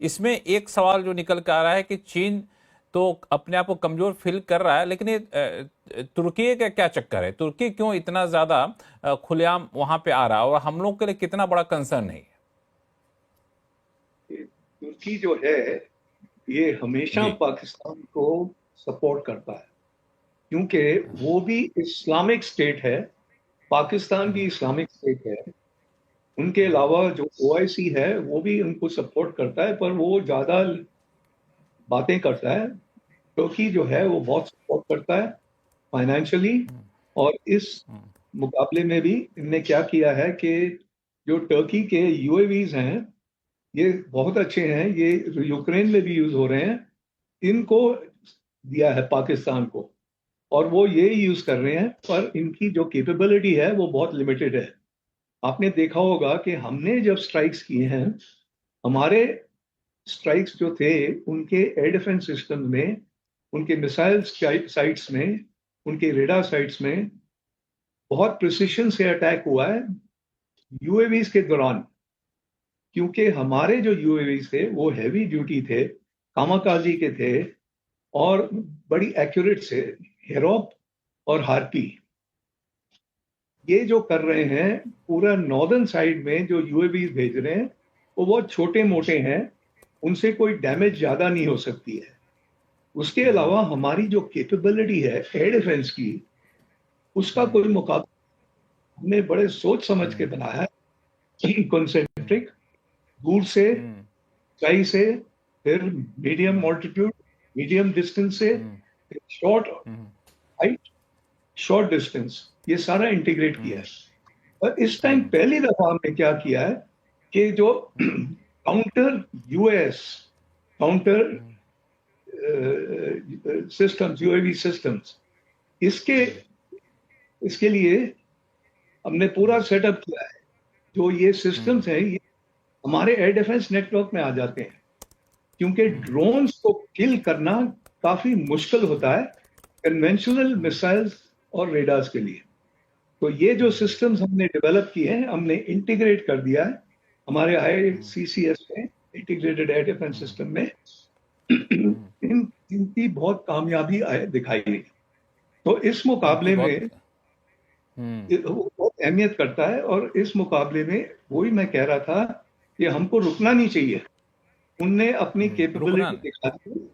इसमें एक सवाल जो निकल कर आ रहा है कि चीन तो अपने आप को कमजोर फील कर रहा है, लेकिन ये तुर्की का क्या चक्कर है? तुर्की क्यों इतना ज्यादा खुलेआम वहां पे आ रहा है, और हम लोग के लिए कितना बड़ा कंसर्न है? तुर्की जो है ये हमेशा जी। पाकिस्तान को सपोर्ट करता है, क्योंकि वो भी इस्लामिक स्टेट है, पाकिस्तान भी इस्लामिक स्टेट है। उनके अलावा जो ओआईसी है वो भी उनको सपोर्ट करता है, पर वो ज्यादा बातें करता है। तुर्की जो है वो बहुत सपोर्ट करता है फाइनेंशियली। और इस मुकाबले में भी इनने क्या किया है कि जो टर्की के यूएवीज हैं ये बहुत अच्छे हैं, ये यूक्रेन में भी यूज हो रहे हैं, इनको दिया है पाकिस्तान को, और वो ये यूज कर रहे हैं, पर इनकी जो कैपेबिलिटी है वो बहुत लिमिटेड है। आपने देखा होगा कि हमने जब स्ट्राइक्स किए हैं, हमारे स्ट्राइक्स जो थे उनके एयर डिफेंस सिस्टम में, उनके मिसाइल साइट्स में, उनके रेडार साइट्स में बहुत प्रिसिशन से अटैक हुआ है यूएवीज के दौरान। क्योंकि हमारे जो यूएवीज थे वो हैवी ड्यूटी थे, कामाकाजी के थे, और बड़ी एक्यूरेट से। हेरोप और हार्पी ये जो कर रहे हैं पूरा नॉर्दर्न साइड में, जो यूएवी भेज रहे हैं वो बहुत छोटे मोटे हैं, उनसे कोई डैमेज ज्यादा नहीं हो सकती है। उसके अलावा हमारी जो कैपेबिलिटी है एयर डिफेंस की, उसका कोई मुकाबला हमने बड़े सोच समझ के बनाया है। कंसेंट्रिक, दूर से, ऊंचाई से, फिर मीडियम ऑल्टीट्यूड, मीडियम डिस्टेंस से, शॉर्ट हाइट, शॉर्ट डिस्टेंस, ये सारा इंटीग्रेट किया है। और इस टाइम पहली दफा हमने क्या किया है कि जो counter US counter systems, UAV systems, इसके इसके लिए हमने पूरा सेटअप किया है। जो ये सिस्टम्स हैं ये हमारे एयर डिफेंस नेटवर्क में आ जाते हैं, क्योंकि ड्रोन्स को किल करना काफी मुश्किल होता है कन्वेंशनल मिसाइल्स और रेडार्स के लिए। तो ये जो सिस्टम्स हमने डेवलप किए हैं, हमने इंटीग्रेट कर दिया है हमारे ICCS में, इंटीग्रेटेड एयर डिफेंस सिस्टम में। इनकी बहुत कामयाबी दिखाई है। तो इस मुकाबले में वो बहुत अहमियत करता है, और इस मुकाबले में वही मैं कह रहा था कि हमको रुकना नहीं चाहिए। उनने अपनी कैपेबिलिटी दिखा दी,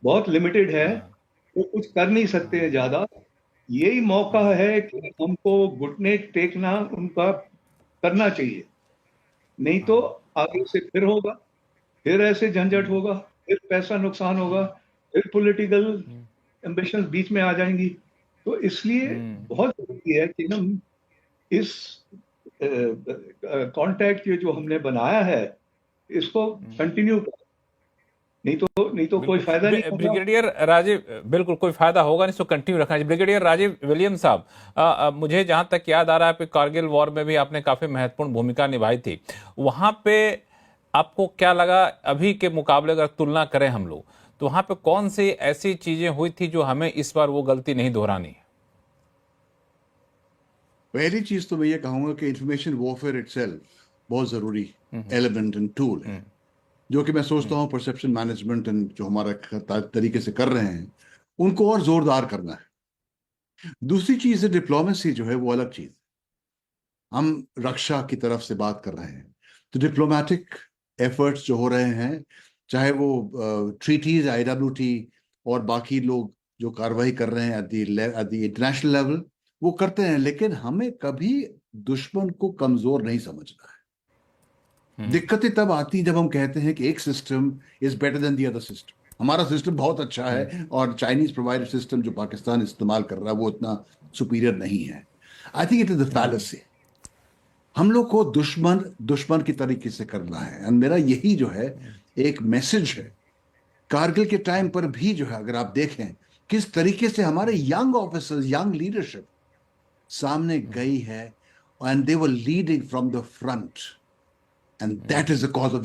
बहुत लिमिटेड है, वो कुछ कर नहीं सकते हैं ज्यादा। यही मौका है कि हमको घुटने टेकना उनका करना चाहिए, नहीं तो आगे से फिर होगा, फिर ऐसे झंझट होगा, फिर पैसा नुकसान होगा, फिर पॉलिटिकल एम्बिशंस बीच में आ जाएंगी। तो इसलिए बहुत जरूरी है कि हम इस कांटेक्ट ये जो हमने बनाया है इसको कंटिन्यू करें, नहीं तो कोई फायदा नहीं होगा। ब्रिगेडियर राजीव, बिल्कुल कोई फायदा होगा नहीं, तो कंटिन्यू रखना चाहिए। ब्रिगेडियर राजीव विलियम साहब, मुझे जहां तक याद आ रहा है, कारगिल वॉर में भी आपने काफी महत्वपूर्ण भूमिका निभाई थी। वहां पे आपको क्या लगा, अभी के मुकाबले अगर तुलना करें हम लोग, तो वहां पे कौन सी ऐसी चीजें हुई थी जो हमें इस बार वो गलती नहीं दोहरानी है? पहली चीज तो मैं ये कहूंगा कि इंफॉर्मेशन वॉरफेयर इटसेल्फ बहुत जरूरी एलिमेंट एंड टूल है, जो कि मैं सोचता हूँ परसेप्शन मैनेजमेंट जो हमारा तरीके से कर रहे हैं उनको और जोरदार करना है। दूसरी चीज है डिप्लोमेसी, जो है वो अलग चीज। हम रक्षा की तरफ से बात कर रहे हैं, तो डिप्लोमेटिक एफर्ट्स जो हो रहे हैं, चाहे वो ट्रीटीज, IWT और बाकी लोग जो कार्रवाई कर रहे हैं एट द इंटरनेशनल लेवल, वो करते हैं, लेकिन हमें कभी दुश्मन को कमजोर नहीं समझना है। दिक्कतें तब आती जब हम कहते हैं कि एक system is better than the other system. हमारा सिस्टम बहुत अच्छा है और चाइनीज प्रोवाइडेड सिस्टम जो पाकिस्तान इस्तेमाल कर रहा है वो इतना सुपीरियर नहीं है। I think it is the fallacy. हम लोग को दुश्मन की तरीके से करना है। और मेरा यही जो है एक मैसेज है। कारगिल के टाइम पर भी जो है, अगर आप देखें किस तरीके से हमारे यंग ऑफिसर्स, यंग लीडरशिप सामने गई है, and they were leading from the front, and that is the cause of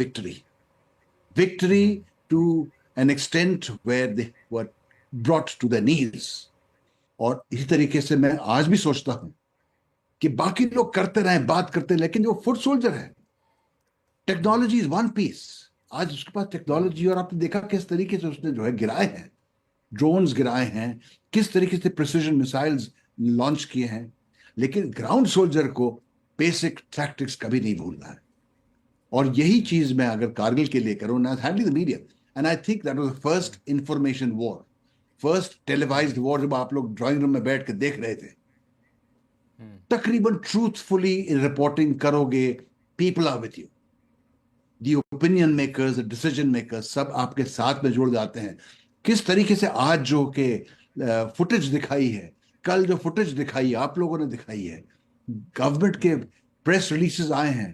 victory to an extent where they were brought to the knees. और इसी तरीके से मैं आज भी सोचता हूं कि बाकी लोग करते रहे, बात करते, लेकिन जो फुट सोल्जर है, टेक्नोलॉजी इज वन पीस, आज उसके पास टेक्नोलॉजी, और आपने देखा किस तरीके से उसने जो है गिराए हैं, ड्रोन्स गिराए हैं, किस तरीके से प्रिसिजन मिसाइल्स लॉन्च किए हैं। लेकिन ग्राउंड सोल्जर को बेसिक टैक्टिक्स कभी नहीं भूलना है। और यही चीज मैं अगर कारगिल के लिए करूं ना, handling the media, and I think that was the first information war, first televised war, जब आप लोग ड्राइंग रूम में बैठ के देख रहे थे। तकरीबन ट्रूथफुली रिपोर्टिंग करोगे, people are with you, the opinion makers, decision makers, सब आपके साथ में जुड़ जाते हैं। किस तरीके से आज जो के फुटेज दिखाई है, कल जो फुटेज दिखाई आप लोगों ने दिखाई है, गवर्नमेंट के प्रेस रिलीजेस आए हैं,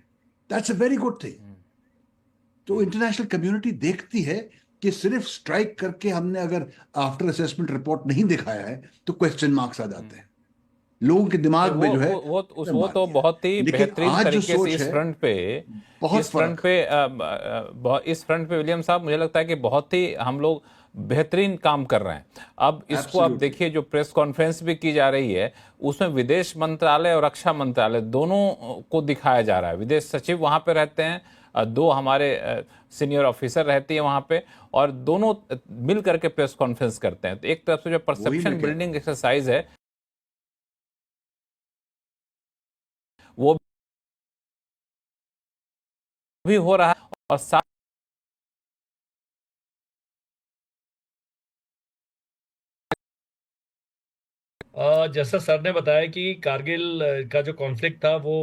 that's a very good thing. तो इंटरनेशनल कम्युनिटी देखती है कि सिर्फ स्ट्राइक करके हमने अगर आफ्टर असेसमेंट रिपोर्ट नहीं दिखाया है तो क्वेश्चन मार्क्स आ जाते हैं लोगों के दिमाग में, जो है वो तो बहुत ही लेकिन बेहतरीन आज जो तरीके से सोच इस है फ्रंट पे बहुत इस फ्रंट फर्क पे इस फ्रंट पे विलियम साहब, मुझे लगता है कि बहुत ही हम लोग बेहतरीन काम कर रहे हैं। अब इसको आप Absolutely. देखिए, जो प्रेस कॉन्फ्रेंस भी की जा रही है उसमें विदेश मंत्रालय और रक्षा मंत्रालय दोनों को दिखाया जा रहा है। विदेश सचिव वहां पे रहते हैं, दो हमारे सीनियर ऑफिसर रहती है वहां पे, और दोनों मिल करके प्रेस कॉन्फ्रेंस करते हैं। तो एक तरफ से जो वही मैं परसेप्शन कह रहा बिल्डिंग एक्सरसाइज है वो भी हो रहा है, और साथ जैसा सर ने बताया कि कारगिल का जो कॉन्फ्लिक्ट था वो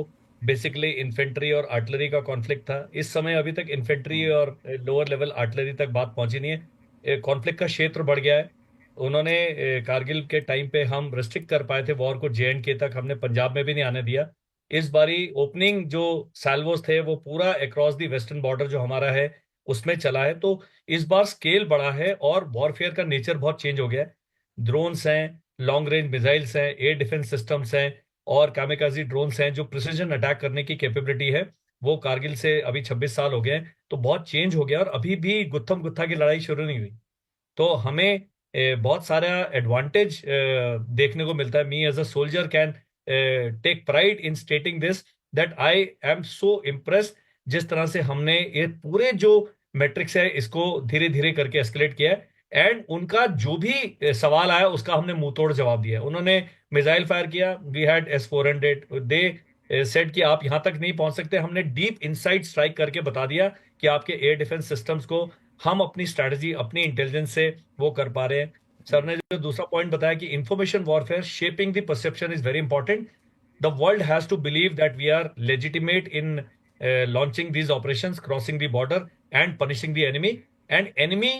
बेसिकली इन्फेंट्री और आर्टिलरी का कॉन्फ्लिक्ट था। इस समय अभी तक इन्फेंट्री और लोअर लेवल आर्टिलरी तक बात पहुंची नहीं है। कॉन्फ्लिक्ट का क्षेत्र बढ़ गया है। उन्होंने कारगिल के टाइम पे हम रिस्ट्रिक्ट कर पाए थे वॉर को JNK तक, हमने पंजाब में भी नहीं आने दिया। इस बारी ओपनिंग जो सैल्वोस थे वो पूरा अक्रॉस दी वेस्टर्न बॉर्डर जो हमारा है उसमें चला है। तो इस बार स्केल बढ़ा है और वॉरफेयर का नेचर बहुत चेंज हो गया है। ड्रोन्स हैं, लॉन्ग रेंज मिसाइल्स हैं, एयर डिफेंस सिस्टम्स हैं और कामिकाजी ड्रोन्स हैं जो प्रिसीजन अटैक करने की कैपेबिलिटी है। वो कारगिल से अभी 26 साल हो गए हैं, तो बहुत चेंज हो गया और अभी भी गुत्थम गुत्था की लड़ाई शुरू नहीं हुई। तो हमें बहुत सारा एडवांटेज देखने को मिलता है। Me as a soldier can take pride in stating this that I am so impressed जिस तरह से हमने ये पूरे जो मैट्रिक्स है इसको धीरे धीरे करके एस्केलेट किया है। एंड उनका जो भी सवाल आया उसका हमने मुंह तोड़ जवाब दिया। उन्होंने मिसाइल फायर किया, we had S-400, they said कि आप यहां तक नहीं पहुंच सकते। हमने डीप इनसाइड स्ट्राइक करके बता दिया कि आपके एयर डिफेंस सिस्टम्स को हम अपनी स्ट्रैटेजी, अपनी इंटेलिजेंस से वो कर पा रहे हैं। सर ने जो दूसरा पॉइंट बताया कि information warfare shaping the perception is very important. The world has to believe that we are legitimate in launching these operations, crossing the border and punishing the enemy. And enemy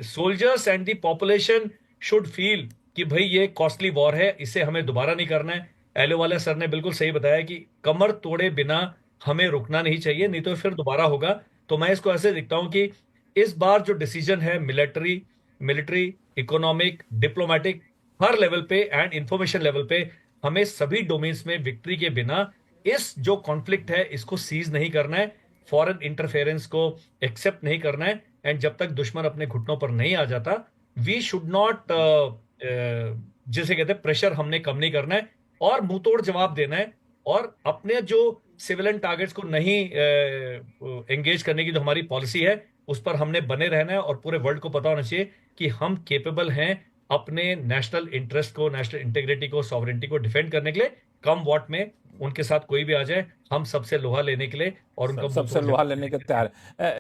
soldiers and the population should feel कि भाई ये costly war है, इसे हमें दोबारा नहीं करना है। एलो वाले सर ने बिल्कुल सही बताया कि कमर तोड़े बिना हमें रुकना नहीं चाहिए, नहीं तो फिर दोबारा होगा। तो मैं इसको ऐसे देखता हूं कि इस बार जो डिसीजन है मिलिट्री, इकोनॉमिक, डिप्लोमेटिक, हर लेवल पे एंड इंफॉर्मेशन लेवल पे हमें सभी डोमेन्स में विक्ट्री के बिना इस जो कॉन्फ्लिक्ट है इसको सीज नहीं करना है, फॉरेन इंटरफेरेंस को एक्सेप्ट नहीं करना है। एंड जब तक दुश्मन अपने घुटनों पर नहीं आ जाता, वी शुड नॉट, जिसे कहते हैं प्रेशर, हमने कम नहीं करना है और मुंह तोड़ जवाब देना है। और अपने जो सिविलियन टारगेट्स को नहीं एंगेज करने की जो हमारी पॉलिसी है उस पर हमने बने रहना है। और पूरे वर्ल्ड को पता होना चाहिए कि हम केपेबल हैं अपने नेशनल इंटरेस्ट को, नेशनल इंटीग्रिटी को, सॉवरेनिटी को डिफेंड करने के लिए। कम वॉट में उनके साथ कोई भी आ जाए, हम सबसे लोहा लेने के लिए और उनका सबसे लोहा लेने के तैयार।